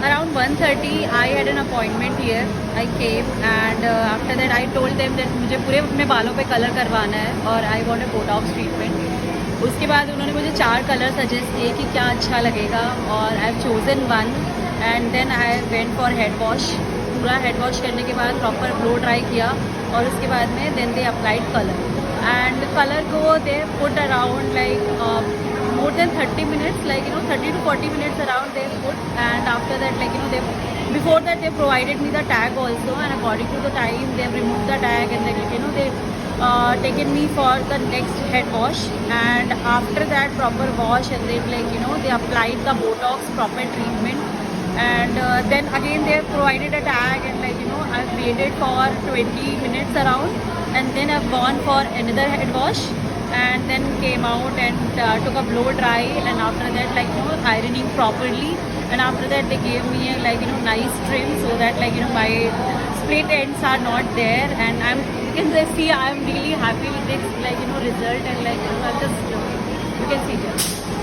around 1:30 I had an appointment here. I came and after that I told them that मुझे पूरे अपने बालों पे कलर करवाना है और I want a botox treatment. उसके बाद उन्होंने मुझे 4 कलर सजेस्ट किए कि क्या अच्छा लगेगा और I have chosen one and then I went for head wash. पूरा हेड वॉश करने के बाद प्रॉपर ब्लो ड्राई किया और उसके बाद में then they applied colour and colour को they put around like more than 30 minutes, like 30 to 40 minutes around they put, and after that they before that they provided me the tag also, and according to the time they have removed the tag and they taken me for the next head wash, and after that proper wash and they they applied the botox proper treatment, and then again they have provided a tag and I've waited for 20 minutes around, and then I've gone for another head wash and then came out and took a blow dry, and after that ironing properly, and after that they gave me a nice trim so that my split ends are not there, and you can see I'm really happy with this result, and I'll just you can see here.